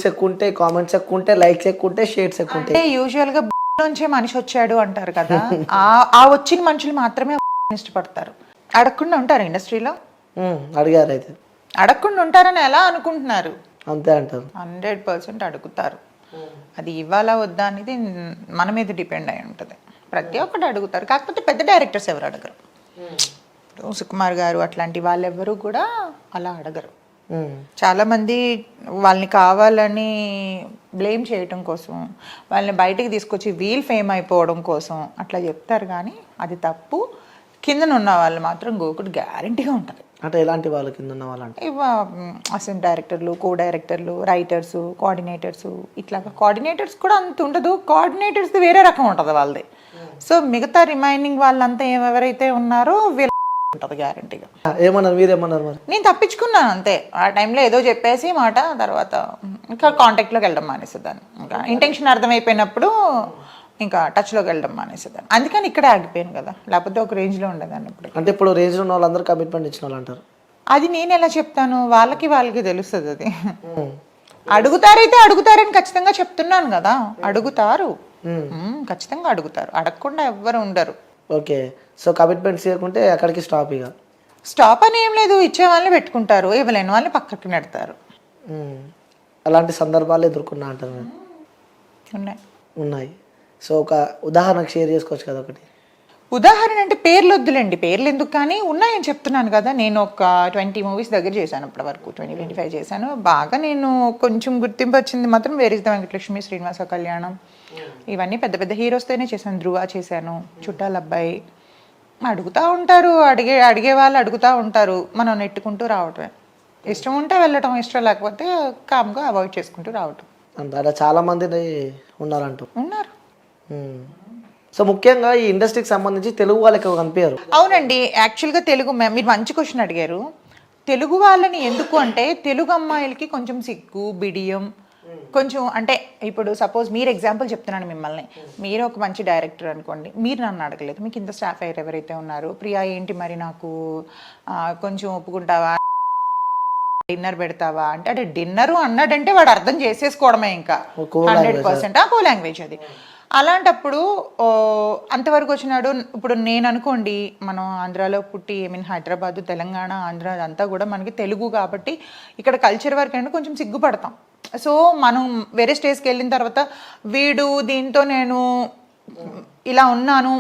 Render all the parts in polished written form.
ఎక్కువ ఉంటాయి, కామెంట్స్ ఎక్కువ ఉంటాయి, లైక్స్ ఎక్కువ ఉంటాయి, షేర్స్ ఎక్కువ ఉంటాయి. యూజువల్ గా నుంచే మనిషి వచ్చాడు అంటారు కదా, ఆ వచ్చిన మనుషులు మాత్రమే ఇష్టపడతారు. అడగకుండా ఉంటారు ఇండస్ట్రీలో. అడిగారు అయితే అడగకుండా ఉంటారని ఎలా అనుకుంటున్నారు? అంతే అంటారు. 100% అడుగుతారు. అది ఇవ్వాలా వద్దా అనేది మన మీద డిపెండ్ అయి ఉంటుంది. ప్రతి ఒక్కటి అడుగుతారు, కాకపోతే పెద్ద డైరెక్టర్స్ ఎవరు అడగరు. సుకుమార్ గారు అట్లాంటి వాళ్ళెవ్వరూ కూడా అలా అడగరు. చాలా మంది వాళ్ళని కావాలని బ్లేమ్ చేయటం కోసం, వాళ్ళని బయటికి తీసుకొచ్చి వీల్ ఫేమ్ అయిపోవడం కోసం అట్లా చెప్తారు, కానీ అది తప్పు. కిందన ఉన్న వాళ్ళు మాత్రం గోకుడు గ్యారంటీగా ఉంటుంది. అంటే ఎలాంటి వాళ్ళు కింద ఉన్న వాళ్ళు అంటే అసిస్టెంట్ డైరెక్టర్లు, కో డైరెక్టర్లు, రైటర్స్, కోఆర్డినేటర్స్. ఇట్లాగా కోఆర్డినేటర్స్ కూడా అంత ఉండదు, కోఆర్డినేటర్స్ది వేరే రకం ఉంటుంది వాళ్ళది. సో మిగతా రిమైనింగ్ వాళ్ళంతా ఎవరైతే ఉన్నారో వీళ్ళ ఉంటుంది గ్యారంటీగా. ఏమన్నారు మీరేమన్నారు మరి? నేను తప్పించుకున్నాను అంతే. ఆ టైంలో ఏదో చెప్పేసి మాట, తర్వాత ఇంకా కాంటాక్ట్లోకి వెళ్ళడం మానేసేదాన్ని. ఇంకా ఇంటెన్షన్ అర్థమైపోయినప్పుడు ఇంకా టచ్లోకి వెళ్ళడం మానేసేదాన్ని. అందుకని ఇక్కడే ఆగిపోయాను కదా, లేకపోతే ఒక రేంజ్లో ఉండేదాన్ని ఇప్పుడు. అంటే ఇప్పుడు రేంజ్లో ఉన్న వాళ్ళందరూ కమిట్మెంట్ ఇచ్చిన వాళ్ళు అంటారు. అది నేను ఎలా చెప్తాను? వాళ్ళకి తెలుస్తుంది. అది అడుగుతారైతే అడుగుతారని ఖచ్చితంగా చెప్తున్నాను కదా. అడుగుతారు, ఖచ్చితంగా అడుగుతారు. అడగకుండా ఎవ్వరు ఉండరు. ఓకే, సో కమిట్మెంట్స్ చేయకుంటే అక్కడికి స్టాప్. ఇక స్టాప్ అని ఏం లేదు, ఇచ్చే వాళ్ళని పెట్టుకుంటారు, ఇవ్వలేని వాళ్ళని పక్కకి నెడతారు. అలాంటి సందర్భాలు ఎదుర్కొన్నా అంటారు. ఉన్నాయి. సో ఒక ఉదాహరణకు షేర్ చేసుకోవచ్చు కదా ఒకటి. ఉదాహరణ అంటే పేర్లు వద్దులేండి, పేర్లు ఎందుకు, కానీ ఉన్నాయని చెప్తున్నాను కదా. నేను ఒక 20 మూవీస్ దగ్గర చేశాను ఇప్పటి వరకు, 20-25 చేశాను. బాగా నేను కొంచెం గుర్తింపు వచ్చింది మాత్రం where is the Venkatalakshmi, Srinivasa Kalyanam, ఇవన్నీ పెద్ద పెద్ద హీరోస్తోనే చేశాను. ధ్రువ చేశాను, చుట్టాల అబ్బాయి. అడుగుతూ ఉంటారు, అడిగే వాళ్ళు అడుగుతూ ఉంటారు, మనం నెట్టుకుంటూ రావటమే. ఇష్టం ఉంటే వెళ్ళటం, ఇష్టం లేకపోతే కామ్గా అవాయిడ్ చేసుకుంటూ రావటం. అలా చాలా మంది ఉన్నారు. సో ముఖ్యంగా ఈ ఇండస్ట్రీకి సంబంధించి తెలుగు వాళ్ళకి కనిపించారు. అవునండి, యాక్చువల్గా తెలుగు మీరు మంచి క్వశ్చన్ అడిగారు. తెలుగు వాళ్ళని ఎందుకు అంటే, తెలుగు అమ్మాయిలకి కొంచెం సిగ్గు, బిడియం, కొంచెం అంటే ఇప్పుడు సపోజ్ మీరు ఎగ్జాంపుల్ చెప్తున్నాను మిమ్మల్ని. మీరు ఒక మంచి డైరెక్టర్ అనుకోండి, మీరు నన్ను అడగలేదు, మీకు ఇంత స్టాఫ్ అయ్యారు ఎవరైతే ఉన్నారు, ప్రియా ఏంటి మరి నాకు కొంచెం ఒప్పుకుంటావా, డిన్నర్ పెడతావా అంటే, అంటే డిన్నరు అన్నాడంటే వాడు అర్థం చేసేసుకోవడమే ఇంకా 100%. కో లాంగ్వేజ్ అది. అలాంటప్పుడు అంతవరకు వచ్చినాడు. ఇప్పుడు నేను అనుకోండి, మనం ఆంధ్రాలో పుట్టి, హైదరాబాదు, తెలంగాణ, ఆంధ్ర అంతా కూడా మనకి తెలుగు కాబట్టి ఇక్కడ కల్చర్ వరకు అంటే కొంచెం సిగ్గుపడతాం. సో మనం వేరే స్టేజ్కి వెళ్ళిన తర్వాత వీడు దీంతో నేను ఇలా ఉన్నాను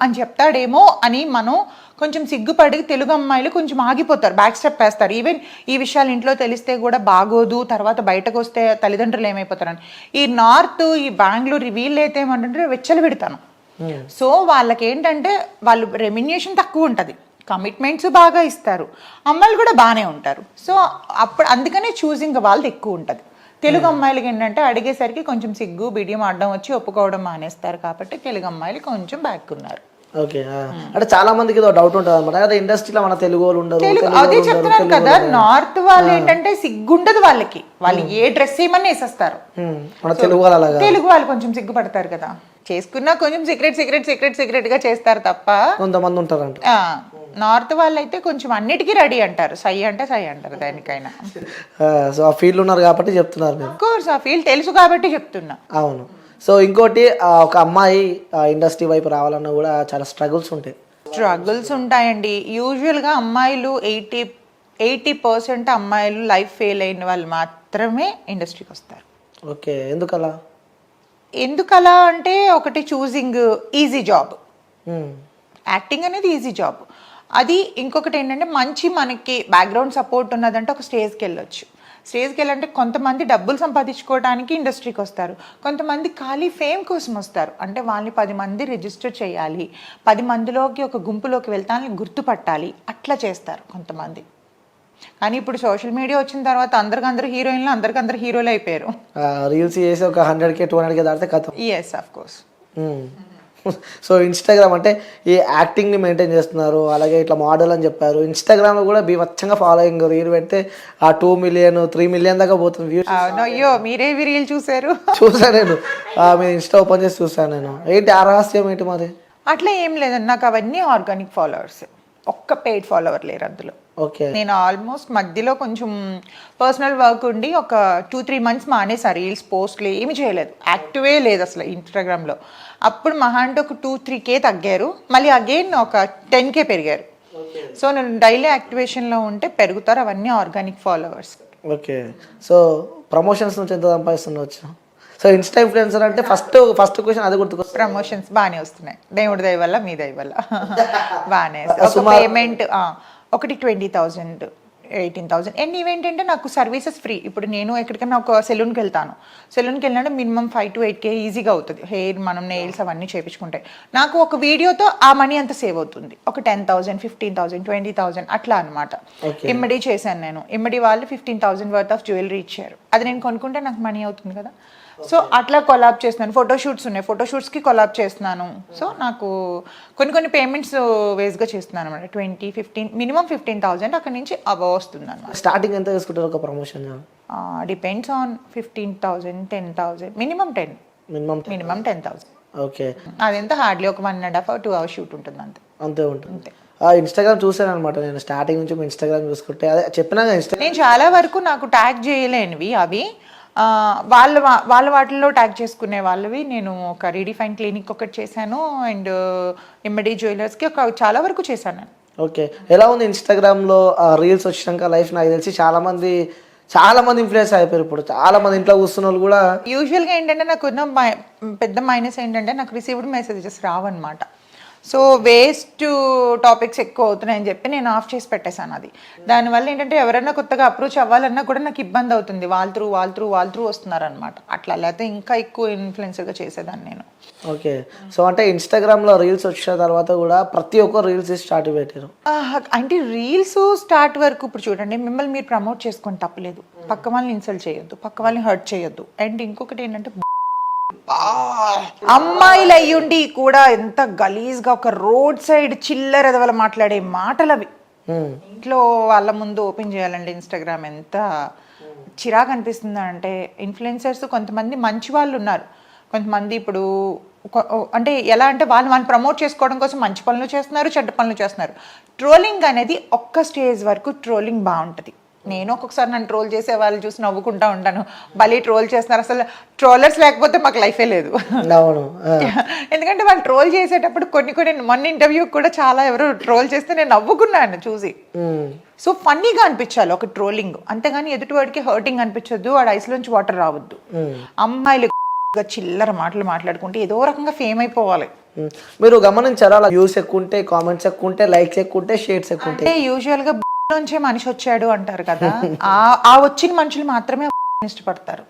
అని చెప్తాడేమో అని మనం కొంచెం సిగ్గుపడి తెలుగు అమ్మాయిలు కొంచెం ఆగిపోతారు, బ్యాక్ స్టెప్ వేస్తారు. ఈవెన్ ఈ విషయాలు ఇంట్లో తెలిస్తే కూడా బాగోదు, తర్వాత బయటకు వస్తే తల్లిదండ్రులు ఏమైపోతారని. ఈ నార్త్, ఈ బెంగళూరు వీళ్ళు అయితే ఏమంటే వెచ్చలు పెడతాను. సో వాళ్ళకి ఏంటంటే వాళ్ళు రెమ్యునరేషన్ తక్కువ ఉంటుంది, కమిట్మెంట్స్ బాగా ఇస్తారు, అమ్మాయిలు కూడా బాగానే ఉంటారు. సో అప్పుడు అందుకనే చూసింగ్ వాళ్ళది ఎక్కువ ఉంటుంది. తెలుగు అమ్మాయిలకి ఏంటంటే అడిగేసరికి కొంచెం సిగ్గు, బిడియం అడ్డం వచ్చి ఒప్పుకోవడం మానేస్తారు. కాబట్టి తెలుగు అమ్మాయిలు కొంచెం బ్యాక్ ఉన్నారు. ఓకే, అంటే చాలా మందికి డౌట్ ఉంటుంది అనమాట, ఇండస్ట్రీలో మన తెలుగు వాళ్ళు ఉండరు. అదే చెప్తున్నాను కదా, నార్త్ వాళ్ళు ఏంటంటే సిగ్గుండదు వాళ్ళకి, వాళ్ళు ఏ డ్రెస్ ఏమన్నా వేసేస్తారు. తెలుగు వాళ్ళు కొంచెం సిగ్గుపడతారు కదా, చేసుకున్నా కొంచెం సీక్రెట్ గా చేస్తారు తప్ప. కొంతమంది ఉంటారు. నార్త్ వాళ్ళు అయితే కొంచెం అన్నిటికీ రెడీ అంటారు, సై అంటే సై అంటారు దానికైనా. సో ఆ ఫీల్డ్ ఉన్నారు కాబట్టి చెప్తున్నారు. ఆఫ్ కోర్స్ ఆ ఫీల్డ్ తెలుసు కాబట్టి చెప్తున్నా. అవును. సో ఇంకోటి, ఒక అమ్మాయి ఇండస్ట్రీ వైపు రావాలన్నా కూడా చాలా స్ట్రగుల్స్ ఉంటాయండి. యూజువల్గా అమ్మాయిలు 80% అమ్మాయిలు లైఫ్ ఫెయిల్ అయిన వాళ్ళు మాత్రమే ఇండస్ట్రీకి వస్తారు. ఓకే, ఎందుకలా అంటే ఒకటి చూసింగ్ ఈజీ జాబ్, యాక్టింగ్ అనేది ఈజీ జాబ్. అది ఇంకొకటి ఏంటంటే మంచి మనకి బ్యాక్గ్రౌండ్ సపోర్ట్ ఉన్నదంటే ఒక స్టేజ్కి వెళ్ళొచ్చు. స్టేజ్కి వెళ్ళాలంటే కొంతమంది డబ్బులు సంపాదించుకోవడానికి ఇండస్ట్రీకి వస్తారు, కొంతమంది ఖాళీ ఫేమ్ కోసం వస్తారు. అంటే వాళ్ళని 10 మంది రిజిస్టర్ చేయాలి, 10 మందిలోకి ఒక గుంపులోకి వెళ్తానని గుర్తుపట్టాలి, అట్లా చేస్తారు కొంతమంది. కానీ ఇప్పుడు సోషల్ మీడియా వచ్చిన తర్వాత అందరికందరూ హీరోయిన్లు, అందరికందరూ హీరోలు అయిపోయారు. రీల్స్ చేసి ఒక 100K 200K దాటితే కథ. Yes, of course. So Instagram అంటే ఈ యాక్టింగ్ని మెయింటైన్ చేస్తున్నారు, అలాగే ఇట్లా మోడల్ అని చెప్పారు. ఇన్స్టాగ్రామ్లో కూడా బీభత్సంగా ఫాలోయింగ్, రీల్ పెడితే ఆ 2 మిలియన్ 3 మిలియన్ దాకా పోతుంది వ్యూస్. అయ్యో, మీరే రీల్ చూసాను నేను, మీరు ఇన్స్టా ఓపెన్ చేసి చూసాను నేను. ఏంటి ఆ రహస్యం ఏంటి మాది? అట్లా ఏం లేదండి, నాకు అవన్నీ ఆర్గానిక్ ఫాలోవర్స్, ఒక్క పెయిడ్ ఫాలోవర్ లేరు అందులో. ఓకే. నేను ఆల్మోస్ట్ మధ్యలో కొంచెం పర్సనల్ వర్క్ ఉండి ఒక 2-3 మంత్స్ మానేసా, రీల్స్ పోస్ట్లు ఏమి చేయలేదు, యాక్టివే లేదు అసలు ఇన్స్టాగ్రామ్లో. అప్పుడు మహా అంటే ఒక 2-3K తగ్గారు, మళ్ళీ అగైన్ ఒక 10K పెరిగారు. సో నేను డైలీ యాక్టివేషన్లో ఉంటే పెరుగుతారు, అవన్నీ organic followers. Okay. So promotions నుంచి ఎంత సంపాదిస్తుండవచ్చు? సో ఇన్స్టా ఇన్ఫ్లుయెన్సర్ అంటే ఫస్ట్ క్వశ్చన్ అది గుర్తుకొస్తుంది. ప్రమోషన్స్ బాగానే వస్తున్నాయి, దేవుడి దయ వల్ల, మీ దయ వల్ల బాగానే. ఒక పేమెంట్ ఒకటి 20,000 18,000. అండ్ ఇవేంటంటే నాకు సర్వీసెస్ ఫ్రీ. ఇప్పుడు నేను ఎక్కడికైనా ఒక సెలూన్కి వెళ్తాను, సెలూన్కి వెళ్ళినప్పుడు మినిమం 5 to 8K ఈజీగా అవుతుంది, హెయిర్ మనం నెయిల్స్ అవన్నీ చేయించుకుంటే. నాకు ఒక వీడియోతో ఆ మనీ అంత సేవ్ అవుతుంది, ఒక 10,000 15,000 20,000 అట్లా అనమాట. ఇమ్మడి చేశాను నేను, ఇమ్మడి వాళ్ళు 15,000 వర్త్ ఆఫ్ జ్యువెలరీ ఇచ్చారు, అది నేను కొనుక్కుంటే నాకు మనీ అవుతుంది కదా. సో అట్లా కొలాబ్ చేస్తున్నాను, ఫోటోషూట్స్ ఉన్నాయి, ఫోటోషూట్స్కి కొలాబ్ చేస్తున్నాను. సో నాకు కొన్ని పేమెంట్స్ వేస్గా చేస్తున్నాను అనమాట. 20-15 మినిమం 15,000 అక్కడ నుంచి అబవ్ వస్తుంది అనమాట. స్టార్టింగ్ ఎంత తీసుకుంటారు ఒక promotion? Depends on 15,000 10,000 minimum 10. Minimum 10,000. Okay. అదెంత హార్డ్లీ ఒక 1.5 or 2 hours షూట్ ఉంటుంది అంతే. అంతే ఉంటుంది. ఇన్స్టాగ్రామ్ చూసాను అనమాట నేను స్టార్టింగ్ నుంచి. ఇన్స్టాగ్రామ్ చూసుకుంటే అదే చెప్పినా నేను చాలా వరకు నాకు ట్యాగ్ చేయలేనివి అవి వాళ్ళ వాటిల్లో ట్యాగ్ చేసుకునే వాళ్ళవి నేను ఒక రీడిఫైన్ క్లినిక్ ఒకటి చేశాను, అండ్ ఇమ్మడి జ్యువెలర్స్కి ఒక చాలా వరకు చేశాను. ఓకే. ఎలా ఉంది ఇన్స్టాగ్రామ్లో రీల్స్ వచ్చినాక లైఫ్? నాకు తెలిసి చాలా మంది ఇన్ఫ్లుయెన్స్ అయిపోయారు ఇప్పుడు. చాలా మంది ఇంట్లో కూర్చున్న వాళ్ళు కూడా. యూజువల్గా ఏంటంటే నాకు ఉన్న పెద్ద మైనస్ ఏంటంటే నాకు రిసీవ్డ్ మెసేజెస్ రావన్నమాట. సో వేస్ట్ టాపిక్స్ ఎక్కువ అవుతున్నాయని చెప్పి నేను ఆఫ్ చేసి పెట్టేశాను అది. దానివల్ల ఏంటంటే ఎవరైనా కొత్తగా అప్రోచ్ అవ్వాలన్నా కూడా నాకు ఇబ్బంది అవుతుంది, వాళ్ళ త్రూ వస్తున్నారనమాట. అట్లా లేకపోతే ఇంకా ఎక్కువ ఇన్ఫ్లుయెన్సర్గా చేసేదాన్ని నేను. ఓకే. సో అంటే ఇన్స్టాగ్రామ్లో రీల్స్ వచ్చిన తర్వాత కూడా ప్రతి ఒక్కరు రీల్స్ స్టార్ట్ పెట్టారు. అంటే రీల్స్ స్టార్ట్ వరకు ఇప్పుడు చూడండి, మిమ్మల్ని మీరు ప్రమోట్ చేసుకొని తప్పలేదు, పక్క వాళ్ళని ఇన్సల్ట్ చేయొద్దు, పక్క వాళ్ళని హర్ట్ చేయొద్దు. అండ్ ఇంకొకటి ఏంటంటే అమ్మాయిలు అయ్యుండి కూడా ఎంత గలీజ్గా ఒక రోడ్ సైడ్ చిల్లర ఎదవల మాట్లాడే మాటలు అవి ఇంట్లో వాళ్ళ ముందు ఓపెన్ చేయాలండి ఇన్స్టాగ్రామ్. ఎంత చిరాకు అనిపిస్తుంది అంటే, ఇన్ఫ్లుయెన్సర్స్ కొంతమంది మంచి వాళ్ళు ఉన్నారు, కొంతమంది ఇప్పుడు అంటే ఎలా అంటే వాళ్ళు ప్రమోట్ చేసుకోవడం కోసం మంచి పనులు చేస్తున్నారు, చెడ్డ పనులు చేస్తున్నారు. ట్రోలింగ్ అనేది ఒక్క స్టేజ్ వరకు ట్రోలింగ్ బాగుంటుంది. నేను ఒక్కొక్కసారి నన్ను ట్రోల్ చేసే వాళ్ళు చూసి నవ్వుకుంటా ఉంటాను, భలే ట్రోల్ చేస్తున్నారు, అసలు ట్రోలర్స్ లేకపోతే మాకు లైఫే లేదు. ఎందుకంటే వాళ్ళు ట్రోల్ చేసేటప్పుడు కొన్ని మొన్న ఇంటర్వ్యూ కూడా చాలా ఎవరు ట్రోల్ చేస్తే నేను నవ్వుకున్నాను చూసి. సో ఫన్నీగా అనిపించాలి ఒక ట్రోలింగ్, అంతేగాని ఎదుటివాడికి హర్టింగ్ అనిపించొద్దు, వాడి ఐస్లోంచి వాటర్ రావద్దు. అమ్మాయిలు చిల్లర మాటలు మాట్లాడుకుంటే ఏదో రకంగా ఫేమ్ అయిపోవాలి. మీరు గమనించారా, అలా వ్యూస్ ఎక్కువ ఉంటే, కామెంట్స్ ఎక్కువ ఉంటే, లైక్స్ ఎక్కువ ఉంటే, షేర్స్ ఎక్కువ ఉంటే? యూజువల్ గా నుంచే మనిషి వచ్చాడు అంటారు కదా, ఆ వచ్చిన మనుషులు మాత్రమే ఇష్టపడతారు.